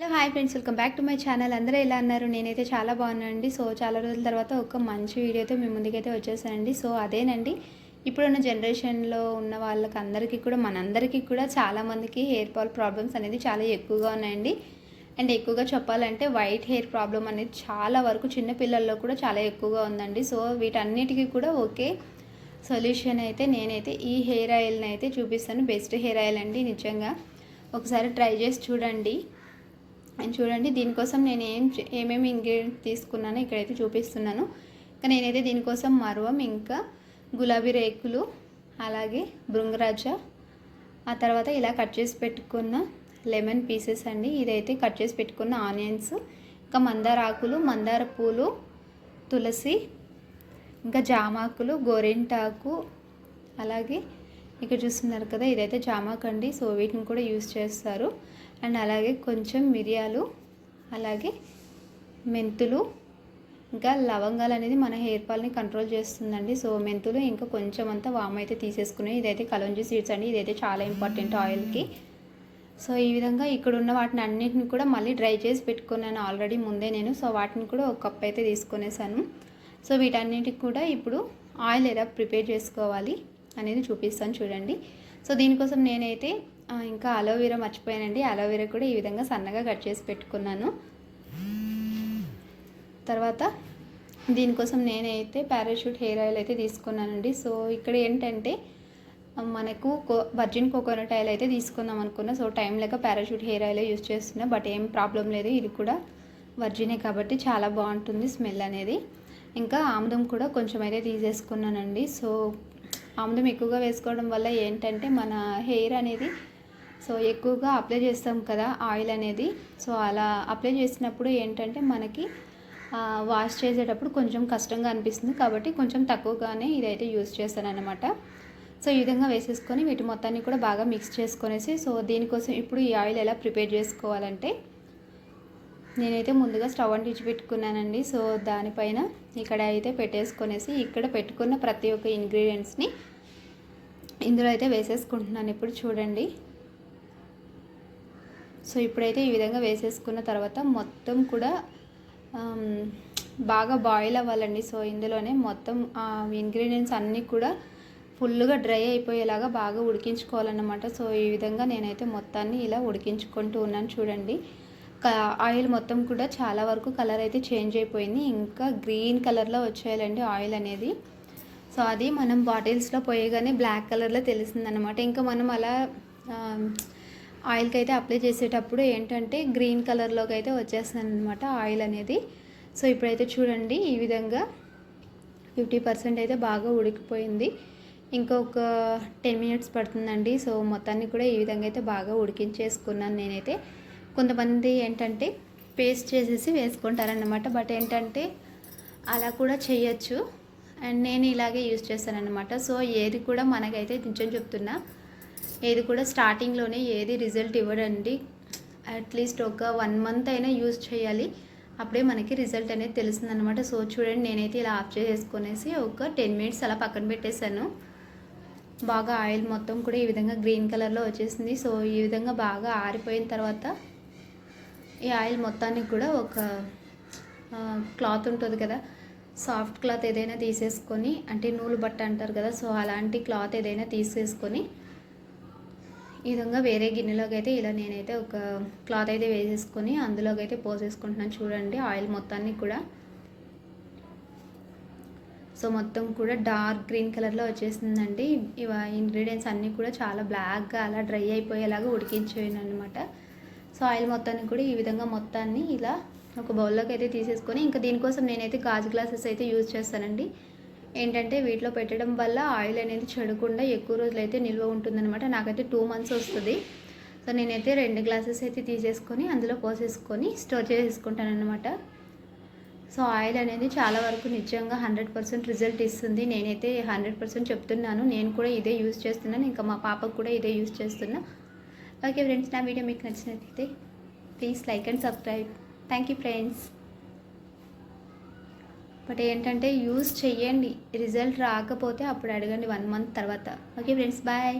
Hello hi friends, welcome back to my channel. అందరూ ఎలా అన్నారు? నేనైతే చాలా బాగున్నానండి. సో చాలా రోజుల తర్వాత ఒక మంచి వీడియోతో మీ ముందుకైతే వచ్చేసానండి. సో అదేనండి, ఇప్పుడున్న జనరేషన్లో ఉన్న వాళ్ళకి అందరికీ కూడా మనందరికీ కూడా చాలామందికి హెయిర్ ఫాల్ ప్రాబ్లమ్స్ అనేది చాలా ఎక్కువగా ఉన్నాయండి. అండ్ ఎక్కువగా చెప్పాలంటే వైట్ హెయిర్ ప్రాబ్లం అనేది చాలా వరకు చిన్నపిల్లల్లో కూడా చాలా ఎక్కువగా ఉందండి. సో వీటన్నిటికీ కూడా ఓకే సొల్యూషన్ అయితే నేనైతే ఈ హెయిర్ ఆయిల్ని అయితే చూపిస్తాను. బెస్ట్ హెయిర్ ఆయిల్ అండి, నిజంగా ఒకసారి ట్రై చేసి చూడండి. అండ్ చూడండి, దీనికోసం నేను ఏమేమి ఇంగ్రీడియంట్స్ తీసుకున్నానో ఇక్కడైతే చూపిస్తున్నాను. ఇంకా నేనైతే దీనికోసం మరువం, ఇంకా గులాబీ రేకులు, అలాగే భృంగరాజ, ఆ తర్వాత ఇలా కట్ చేసి పెట్టుకున్న లెమన్ పీసెస్ అండి, ఇదైతే కట్ చేసి పెట్టుకున్న ఆనియన్స్, ఇంకా మందార ఆకులు, మందార పూలు, తులసి, ఇంకా జామాకులు, గోరింటాకు, అలాగే ఇక్కడ చూస్తున్నారు కదా ఇదైతే జామాకు అండి. సో వీటిని కూడా యూస్ చేస్తారు. అండ్ అలాగే కొంచెం మిరియాలు, అలాగే మెంతులు, ఇంకా లవంగాలు అనేది మన హెయిర్ ఫాల్ని కంట్రోల్ చేస్తుందండి. సో మెంతులు, ఇంకా కొంచెం అంతా వామ్ అయితే తీసేసుకున్నాయి. ఇదైతే కలోంజీ సీడ్స్ అండి, ఇదైతే చాలా ఇంపార్టెంట్ ఆయిల్కి. సో ఈ విధంగా ఇక్కడ ఉన్న వాటిని అన్నింటిని కూడా మళ్ళీ డ్రై చేసి పెట్టుకున్నాను ఆల్రెడీ ముందే నేను. సో వాటిని కూడా ఒక కప్ అయితే తీసుకునేసాను. సో వీటన్నిటికి కూడా ఇప్పుడు ఆయిల్ ఎలా ప్రిపేర్ చేసుకోవాలి అనేది చూపిస్తాను చూడండి. సో దీనికోసం నేనైతే ఇంకా అలోవెరా మర్చిపోయానండి. అలోవెరా కూడా ఈ విధంగా సన్నగా కట్ చేసి పెట్టుకున్నాను. తర్వాత దీనికోసం నేనైతే పారాషూట్ హెయిర్ ఆయిల్ అయితే తీసుకున్నానండి. సో ఇక్కడ ఏంటంటే మనకు వర్జిన్ కోకోనట్ ఆయిల్ అయితే తీసుకుందాం అనుకున్నా. సో టైం లేక పారాషూట్ హెయిర్ ఆయిల్ యూజ్ చేస్తున్నా. బట్ ఏం ప్రాబ్లం లేదు, ఇది కూడా వర్జినే కాబట్టి చాలా బాగుంటుంది స్మెల్ అనేది. ఇంకా ఆముదం కూడా కొంచెం అయితే తీసేసుకున్నానండి. సో ఆముదం ఎక్కువగా వేసుకోవడం వల్ల ఏంటంటే మన హెయిర్ అనేది సో ఎక్కువగా అప్లై చేస్తాం కదా ఆయిల్ అనేది. సో అలా అప్లై చేసినప్పుడు ఏంటంటే మనకి వాష్ చేసేటప్పుడు కొంచెం కష్టంగా అనిపిస్తుంది. కాబట్టి కొంచెం తక్కువగానే ఇదైతే యూజ్ చేస్తాను అనమాట. సో ఈ విధంగా వేసేసుకొని వీటి మొత్తాన్ని కూడా బాగా మిక్స్ చేసుకొనేసి, సో దీనికోసం ఇప్పుడు ఈ ఆయిల్ ఎలా ప్రిపేర్ చేసుకోవాలంటే నేనైతే ముందుగా స్టవ్ అంటించి పెట్టుకున్నానండి. సో దానిపైన ఇక్కడ అయితే పెట్టేసుకొనేసి ఇక్కడ పెట్టుకున్న ప్రతి ఒక్క ఇంగ్రీడియంట్స్ని ఇందులో అయితే వేసేసుకుంటున్నాను. ఇప్పుడు చూడండి, సో ఇప్పుడైతే ఈ విధంగా వేసేసుకున్న తర్వాత మొత్తం కూడా బాగా బాయిల్ అవ్వాలండి. సో ఇందులోనే మొత్తం ఇంగ్రీడియంట్స్ అన్నీ కూడా ఫుల్గా డ్రై అయిపోయేలాగా బాగా ఉడికించుకోవాలన్నమాట. సో ఈ విధంగా నేనైతే మొత్తాన్ని ఇలా ఉడికించుకుంటూ ఉన్నాను చూడండి. ఆయిల్ మొత్తం కూడా చాలా వరకు కలర్ అయితే చేంజ్ అయిపోయింది. ఇంకా గ్రీన్ కలర్లో వచ్చేయాలండి ఆయిల్ అనేది. సో అది మనం బాటిల్స్లో పోయగానే బ్లాక్ కలర్లో తెలుస్తుందన్నమాట. ఇంకా మనం అలా ఆయిల్కి అయితే అప్లై చేసేటప్పుడు ఏంటంటే గ్రీన్ కలర్లోకి అయితే వచ్చేస్తుంది అనమాట ఆయిల్ అనేది. సో ఇప్పుడైతే చూడండి, ఈ విధంగా 50% అయితే బాగా ఉడికిపోయింది. ఇంకొక 10 మినిట్స్ పడుతుందండి. సో మొత్తాన్ని కూడా ఈ విధంగా అయితే బాగా ఉడికించేసుకున్నాను నేనైతే. కొంతమంది ఏంటంటే పేస్ట్ చేసేసి వేసుకుంటారనమాట. బట్ ఏంటంటే అలా కూడా చేయొచ్చు. అండ్ నేను ఇలాగే యూజ్ చేస్తానన్నమాట. సో ఏది కూడా మనకైతే నిజం చెప్తున్నా, ఏది కూడా స్టార్టింగ్లోనే ఏది రిజల్ట్ ఇవ్వడండి. అట్లీస్ట్ ఒక 1 మంత్ అయినా యూజ్ చేయాలి, అప్పుడే మనకి రిజల్ట్ అనేది తెలుస్తుంది అనమాట. సో చూడండి, నేనైతే ఇలా ఆఫ్ చేసేసుకునేసి ఒక 10 మినిట్స్ అలా పక్కన పెట్టేశాను. బాగా ఆయిల్ మొత్తం కూడా ఈ విధంగా గ్రీన్ కలర్లో వచ్చేసింది. సో ఈ విధంగా బాగా ఆరిపోయిన తర్వాత ఈ ఆయిల్ మొత్తానికి కూడా ఒక క్లాత్ ఉంటుంది కదా, సాఫ్ట్ క్లాత్ ఏదైనా తీసేసుకొని, అంటే నూలు బట్ట అంటారు కదా, సో అలాంటి క్లాత్ ఏదైనా తీసేసుకొని ఈ విధంగా వేరే గిన్నెలోకి అయితే ఇలా నేనైతే ఒక క్లాత్ అయితే వేసేసుకొని అందులోకి అయితే పోసేసుకుంటున్నాను చూడండి ఆయిల్ మొత్తాన్ని కూడా. సో మొత్తం కూడా డార్క్ గ్రీన్ కలర్లో వచ్చేసిందండి. ఇవి ఇంగ్రీడియంట్స్ అన్నీ కూడా చాలా బ్లాక్గా అలా డ్రై అయిపోయేలాగా ఉడికించాను అనమాట. సో ఆయిల్ మొత్తాన్ని కూడా ఈ విధంగా మొత్తాన్ని ఇలా ఒక బౌల్లోకి అయితే తీసేసుకొని, ఇంకా దీనికోసం నేనైతే గాజు గ్లాసెస్ అయితే యూజ్ చేస్తానండి. ఏంటంటే వీటిలో పెట్టడం వల్ల ఆయిల్ అనేది చెడకుండా ఎక్కువ రోజులు అయితే నిల్వ ఉంటుందన్నమాట. నాకైతే 2 మంత్స్ వస్తుంది. సో నేనైతే 2 గ్లాసెస్ అయితే తీసేసుకొని అందులో పోసేసుకొని స్టోర్ చేసేసుకుంటాను అనమాట. సో ఆయిల్ అనేది చాలా వరకు నిజంగా 100% రిజల్ట్ ఇస్తుంది. నేనైతే 100% చెప్తున్నాను. నేను కూడా ఇదే యూజ్ చేస్తున్నాను, ఇంకా మా పాపకు కూడా ఇదే యూజ్ చేస్తున్నా. ఓకే ఫ్రెండ్స్, నా వీడియో మీకు నచ్చినట్లయితే please like and subscribe. Thank you friends. But ఏంటంటే యూజ్ చెయ్యండి, రిజల్ట్ రాకపోతే అప్పుడు అడగండి 1 మంత్ తర్వాత. Okay friends, bye.